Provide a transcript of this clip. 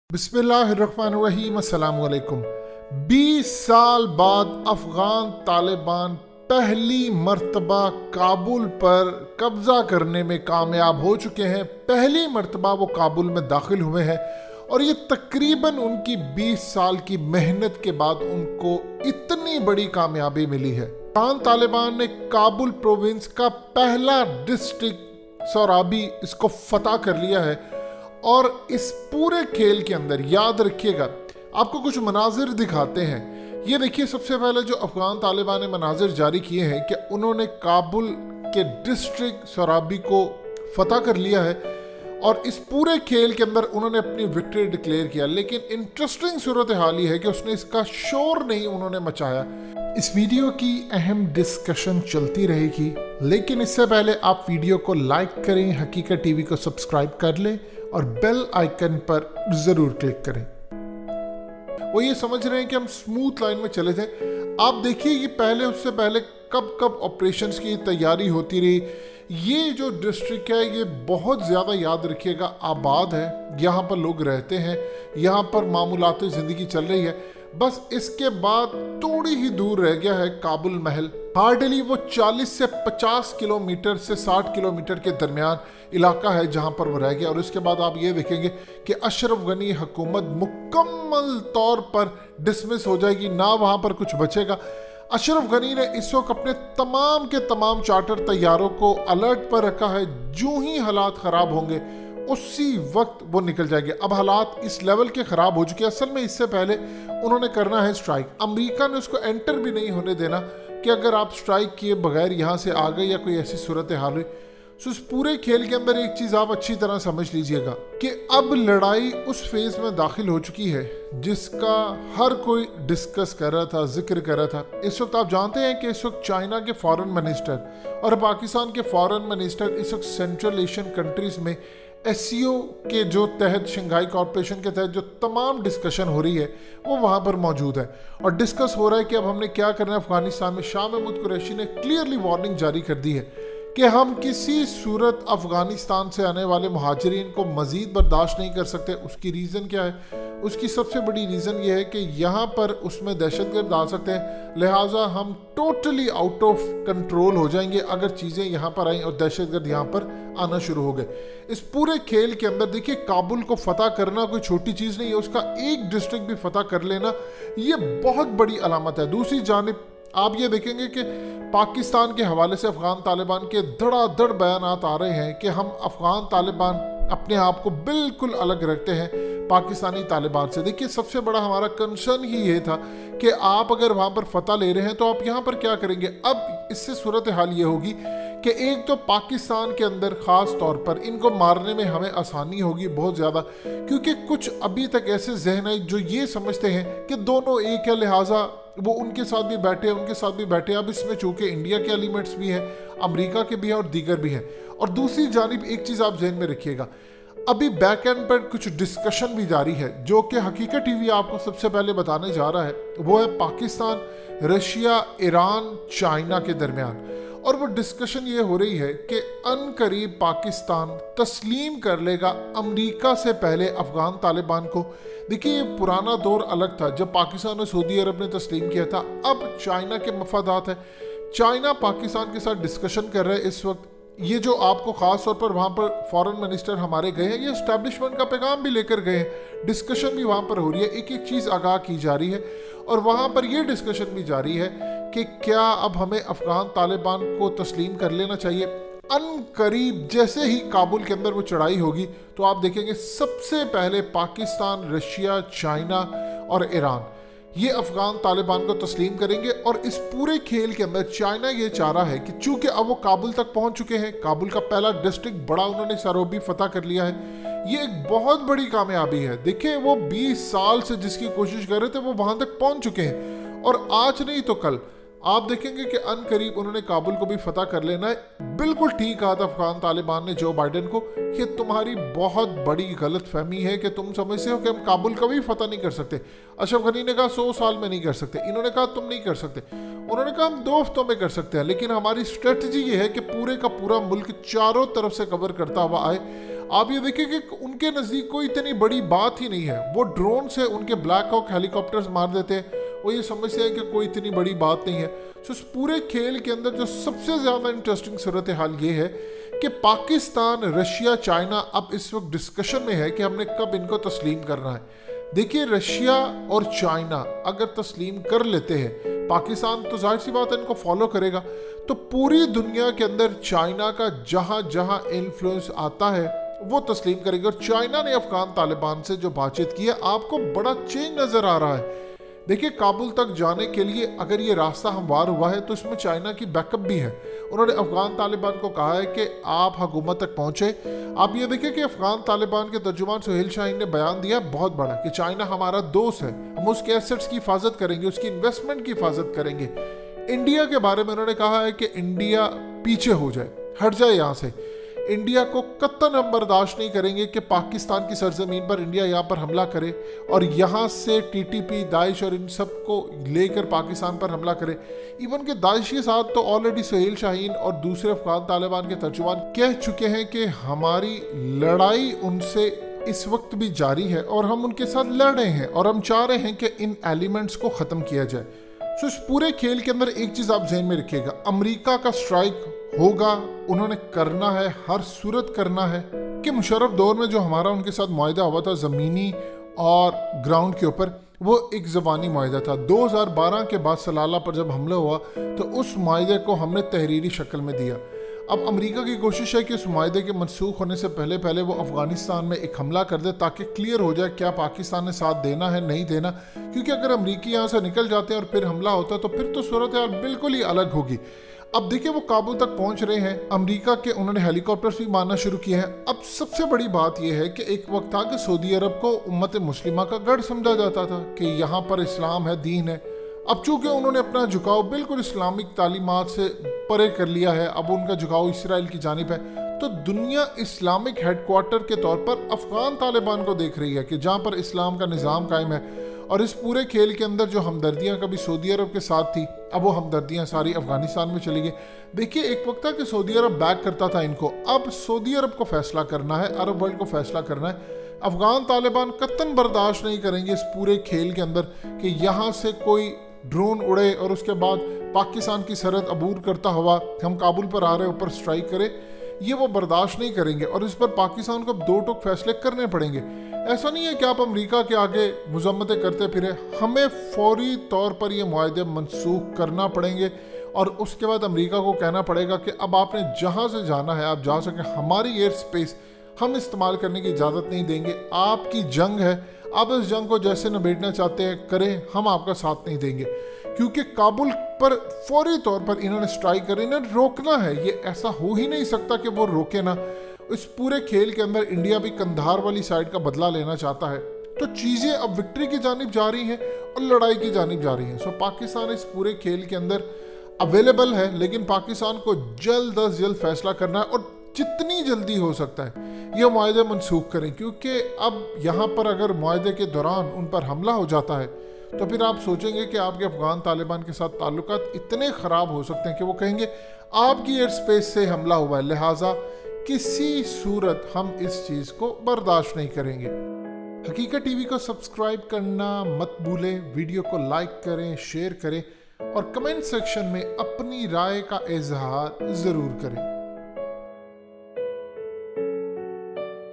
बिस्मिल्लाहिर्रहमानिर्रहीम अस्सलाम वालेकुम। 20 साल बाद अफगान तालिबान पहली मर्तबा काबुल पर कब्जा करने में कामयाब हो चुके हैं। पहली मर्तबा वो काबुल में दाखिल हुए हैं और ये तकरीबन उनकी 20 साल की मेहनत के बाद उनको इतनी बड़ी कामयाबी मिली है। अफगान तालिबान ने काबुल प्रोविंस का पहला डिस्ट्रिक्ट सोराबी इसको फतह कर लिया है और इस पूरे खेल के अंदर याद रखिएगा आपको कुछ मनाजिर दिखाते हैं। ये देखिए, सबसे पहले जो अफगान तालिबान ने मनाजिर जारी किए हैं कि उन्होंने काबुल के डिस्ट्रिक्ट सोराबी को फतह कर लिया है और इस पूरे खेल के अंदर उन्होंने अपनी विक्ट्री डिक्लेयर किया। लेकिन इंटरेस्टिंग सूरत हाल ये है कि उसने इसका शोर नहीं उन्होंने मचाया। इस वीडियो की अहम डिस्कशन चलती रहेगी, लेकिन इससे पहले आप वीडियो को लाइक करें, हकीकत टीवी को सब्सक्राइब कर लें और बेल आइकन पर जरूर क्लिक करें। वो ये समझ रहे हैं कि हम स्मूथ लाइन में चले थे। आप देखिए, ये पहले उससे पहले कब कब ऑपरेशंस की तैयारी होती रही। ये जो डिस्ट्रिक्ट है ये बहुत ज़्यादा, याद रखिएगा, आबाद है। यहाँ पर लोग रहते हैं, यहाँ पर मामूलात ज़िंदगी चल रही है। बस इसके बाद थोड़ी ही दूर रह गया है काबुल महल। हार्डली वो 40 से 50 किलोमीटर से 60 किलोमीटर के दरमियान इलाका है जहां पर वो रह गया। और इसके बाद आप ये देखेंगे कि अशरफ गनी हुकूमत मुकम्मल तौर पर डिसमिस हो जाएगी, ना वहां पर कुछ बचेगा। अशरफ गनी ने इस वक्त अपने तमाम के तमाम चार्टर तैयारों को अलर्ट पर रखा है। जो ही हालात ख़राब होंगे उसी वक्त वो निकल जाएंगे। अब हालात इस लेवल के ख़राब हो चुके हैं। असल में इससे पहले उन्होंने करना है स्ट्राइक। अमेरिका ने उसको एंटर भी नहीं होने देना कि अगर आप स्ट्राइक किए बगैर यहाँ से आ गए या कोई ऐसी सूरत हाल हुई। सो इस पूरे खेल के अंदर एक चीज़ आप अच्छी तरह समझ लीजिएगा कि अब लड़ाई उस फेज में दाखिल हो चुकी है जिसका हर कोई डिस्कस कर रहा था, जिक्र कर रहा था। इस वक्त आप जानते हैं कि इस वक्त चाइना के फॉरेन मिनिस्टर और पाकिस्तान के फॉरेन मिनिस्टर इस वक्त सेंट्रल एशियन कंट्रीज़ में एससीओ के जो तहत, शंघाई कॉरपोरेशन के तहत जो तमाम डिस्कशन हो रही है वो वहाँ पर मौजूद है। और डिस्कस हो रहा है कि अब हमने क्या करना है अफगानिस्तान में। शाह महमूद कुरैशी ने क्लियरली वार्निंग जारी कर दी है कि हम किसी सूरत अफगानिस्तान से आने वाले मुहाजिरीन को मज़ीद बर्दाश्त नहीं कर सकते। उसकी रीज़न क्या है? उसकी सबसे बड़ी रीज़न ये है कि यहाँ पर उसमें दहशतगर्द आ सकते हैं, लिहाजा हम टोटली आउट ऑफ कंट्रोल हो जाएंगे अगर चीज़ें यहाँ पर आएँ और दहशतगर्द यहाँ पर आना शुरू हो गए। इस पूरे खेल के अंदर देखिए, काबुल को फतह करना कोई छोटी चीज़ नहीं है। उसका एक डिस्ट्रिक्ट भी फतह कर लेना ये बहुत बड़ी अलामत है। दूसरी जानिब आप ये देखेंगे कि पाकिस्तान के हवाले से अफगान तालिबान के धड़ाधड़ बयानात आ रहे हैं कि हम अफगान तालिबान अपने आप को बिल्कुल अलग रखते हैं पाकिस्तानी तालिबान से। देखिए, सबसे बड़ा हमारा कंसर्न ही ये था कि आप अगर वहाँ पर फतह ले रहे हैं तो आप यहाँ पर क्या करेंगे। अब इससे सूरत हाल ये होगी कि एक तो पाकिस्तान के अंदर ख़ास तौर पर इनको मारने में हमें आसानी होगी बहुत ज़्यादा, क्योंकि कुछ अभी तक ऐसे जहन है जो ये समझते हैं कि दोनों एक है, लिहाजा वो उनके साथ भी बैठे, उनके साथ भी बैठे। अब इसमें चूँकि इंडिया के एलिमेंट्स भी हैं, अमेरिका के भी हैं और दीगर भी हैं। और दूसरी जानिब एक चीज़ आप जहन में रखिएगा, अभी बैक एंड पर कुछ डिस्कशन भी जारी है जो कि हकीकत टीवी आपको सबसे पहले बताने जा रहा है। वो है पाकिस्तान, रशिया, ईरान, चाइना के दरमियान। और वो डिस्कशन ये हो रही है कि अनकरीब पाकिस्तान तस्लीम कर लेगा अमेरिका से पहले अफगान तालिबान को। देखिए, ये पुराना दौर अलग था जब पाकिस्तान और सऊदी अरब ने तस्लीम किया था। अब चाइना के मफादात है। चाइना पाकिस्तान के साथ डिस्कशन कर रहे हैं इस वक्त। ये जो आपको ख़ास तौर पर वहाँ पर फॉरेन मिनिस्टर हमारे गए हैं, ये इस्टेब्लिशमेंट का पैगाम भी लेकर गए हैं। डिस्कशन भी वहाँ पर हो रही है, एक एक चीज़ आगाह की जा रही है। और वहाँ पर ये डिस्कशन भी जारी है कि क्या अब हमें अफगान तालिबान को तस्लीम कर लेना चाहिए। अनकरीब जैसे ही काबुल के अंदर वो चढ़ाई होगी तो आप देखेंगे सबसे पहले पाकिस्तान, रशिया, चाइना और ईरान ये अफगान तालिबान को तस्लीम करेंगे। और इस पूरे खेल के अंदर चाइना ये चाह रहा है कि चूंकि अब वो काबुल तक पहुंच चुके हैं, काबुल का पहला डिस्ट्रिक्ट बड़ा उन्होंने सरोबी फतह कर लिया है, ये एक बहुत बड़ी कामयाबी है। देखिए, वो 20 साल से जिसकी कोशिश कर रहे थे वो वहां तक पहुंच चुके हैं और आज नहीं तो कल आप देखेंगे कि अनकरीब उन्होंने काबुल को भी फतह कर लेना है। बिल्कुल ठीक कहा था अफगान तालिबान ने जो बाइडेन को, ये तुम्हारी बहुत बड़ी गलत फहमी है कि तुम समझते हो कि हम काबुल का भी फतह नहीं कर सकते। अशरफ गनी ने कहा 100 साल में नहीं कर सकते, इन्होंने कहा तुम नहीं कर सकते, उन्होंने कहा हम 2 हफ्तों में कर सकते हैं। लेकिन हमारी स्ट्रेटजी ये है कि पूरे का पूरा मुल्क चारों तरफ से कवर करता हुआ आए। आप ये देखिए कि उनके नज़दीक कोई इतनी बड़ी बात ही नहीं है। वो ड्रोन से उनके ब्लैक हॉक हेलीकॉप्टर्स मार देते हैं, वो ये समझते हैं कि कोई इतनी बड़ी बात नहीं है। तो इस पूरे खेल के अंदर जो सबसे ज़्यादा इंटरेस्टिंग सूरत हाल ये है कि पाकिस्तान, रशिया, चाइना अब इस वक्त डिस्कशन में है कि हमने कब इनको तस्लीम करना है। देखिए, रशिया और चाइना अगर तस्लीम कर लेते हैं, पाकिस्तान तो जाहिर सी बात है इनको फॉलो करेगा, तो पूरी दुनिया के अंदर चाइना का जहां जहां इन्फ्लुएंस आता है वो तस्लीम करेगी। और चाइना ने अफगान तालिबान से जो बातचीत की है, आपको बड़ा चेंज नज़र आ रहा है। देखिए, काबुल तक जाने के लिए अगर ये रास्ता हमवार हुआ है तो इसमें चाइना की बैकअप भी है। उन्होंने अफगान तालिबान को कहा है कि आप हुकूमत तक पहुंचे। आप ये देखिए कि अफगान तालिबान के तर्जुमान सुहेल शाहीन ने बयान दिया बहुत बड़ा कि चाइना हमारा दोस्त है, हम उसके एसेट्स की हिफाजत करेंगे, उसकी इन्वेस्टमेंट की हिफाजत करेंगे। इंडिया के बारे में उन्होंने कहा है कि इंडिया पीछे हो जाए, हट जाए यहाँ से। इंडिया को कतई हम बर्दाश्त नहीं करेंगे कि पाकिस्तान की सरजमीन पर इंडिया यहाँ पर हमला करे और यहाँ से टीटीपी, दाइश और इन सब को लेकर पाकिस्तान पर हमला करे। इवन के दाइश के साथ तो ऑलरेडी सुहेल शाहीन और दूसरे अफगान तालिबान के तर्जुमान कह चुके हैं कि हमारी लड़ाई उनसे इस वक्त भी जारी है और हम उनके साथ लड़ रहे हैं और हम चाह रहे हैं कि इन एलिमेंट्स को ख़त्म किया जाए। तो इस पूरे खेल के अंदर एक चीज़ आप ध्यान में रखिएगा, अमेरिका का स्ट्राइक होगा, उन्होंने करना है, हर सूरत करना है। कि मुशर्रफ दौर में जो हमारा उनके साथ मुआहदा हुआ था ज़मीनी और ग्राउंड के ऊपर, वो एक ज़बानी मुआहदा था। 2012 के बाद सलाला पर जब हमला हुआ तो उस मुआहदे को हमने तहरीरी शक्ल में दिया। अब अमेरिका की कोशिश है कि उस मुआहदे के मनसूख होने से पहले पहले वो अफ़गानिस्तान में एक हमला कर दे ताकि क्लियर हो जाए क्या पाकिस्तान ने साथ देना है, नहीं देना। क्योंकि अगर अमेरिकी यहाँ से निकल जाते हैं और फिर हमला होता तो फिर तो सूरत हाल बिल्कुल ही अलग होगी। अब देखिए, वो काबुल तक पहुंच रहे हैं, अमेरिका के उन्होंने हेलीकॉप्टर्स भी मारना शुरू किए हैं। अब सबसे बड़ी बात यह है कि एक वक्त था कि सऊदी अरब को उम्मत मुस्लिमा का गढ़ समझा जाता था कि यहाँ पर इस्लाम है, दीन है। अब चूंकि उन्होंने अपना झुकाव बिल्कुल इस्लामिक तालीमात से परे कर लिया है, अब उनका झुकाव इसराइल की जानिब है, तो दुनिया इस्लामिक हेडक्वार्टर के तौर पर अफगान तालिबान को देख रही है कि जहाँ पर इस्लाम का निज़ाम कायम है। और इस पूरे खेल के अंदर जो हमदर्दियाँ कभी सऊदी अरब के साथ थी, अब वो हमदर्दियाँ सारी अफगानिस्तान में चली गई। देखिए, एक वक्त था कि सऊदी अरब बैक करता था इनको, अब सऊदी अरब को फैसला करना है, अरब वर्ल्ड को फैसला करना है। अफगान तालिबान कतई बर्दाश्त नहीं करेंगे इस पूरे खेल के अंदर कि यहाँ से कोई ड्रोन उड़े और उसके बाद पाकिस्तान की सरहद अबूर करता हुआ हम काबुल पर आ रहे ऊपर स्ट्राइक करे। ये वो बर्दाश्त नहीं करेंगे और इस पर पाकिस्तान को दो टूक फैसले करने पड़ेंगे। ऐसा नहीं है कि आप अमेरिका के आगे मुजम्मतें करते फिरे, हमें फौरी तौर पर ये मुआहदे मनसूख करना पड़ेंगे और उसके बाद अमेरिका को कहना पड़ेगा कि अब आपने जहाँ से जाना है आप जा सकें, हमारी एयर स्पेस हम इस्तेमाल करने की इजाज़त नहीं देंगे। आपकी जंग है, आप इस जंग को जैसे निबेड़ना चाहते हैं करें, हम आपका साथ नहीं देंगे। क्योंकि काबुल पर फौरी तौर पर इन्होंने स्ट्राइक कर, इन्हें रोकना है, ये ऐसा हो ही नहीं सकता कि वो रोके ना। इस पूरे खेल के अंदर इंडिया भी कंधार वाली साइड का बदला लेना चाहता है, तो चीज़ें अब विक्ट्री की जानिब जा रही हैं और लड़ाई की जानिब जा रही हैं। सो पाकिस्तान इस पूरे खेल के अंदर अवेलेबल है, लेकिन पाकिस्तान को जल्द अज जल्द फैसला करना है और जितनी जल्दी हो सकता है ये मुआहदे मनसूख करें। क्योंकि अब यहाँ पर अगर मुआहदे के दौरान उन पर हमला हो जाता है तो फिर आप सोचेंगे कि आपके अफगान तालिबान के साथ ताल्लुकात इतने ख़राब हो सकते हैं कि वो कहेंगे आपकी एयर स्पेस से हमला हुआ है, लिहाजा किसी सूरत हम इस चीज़ को बर्दाश्त नहीं करेंगे। हकीकत टीवी को सब्सक्राइब करना मत भूलें, वीडियो को लाइक करें, शेयर करें और कमेंट सेक्शन में अपनी राय का इजहार ज़रूर करें।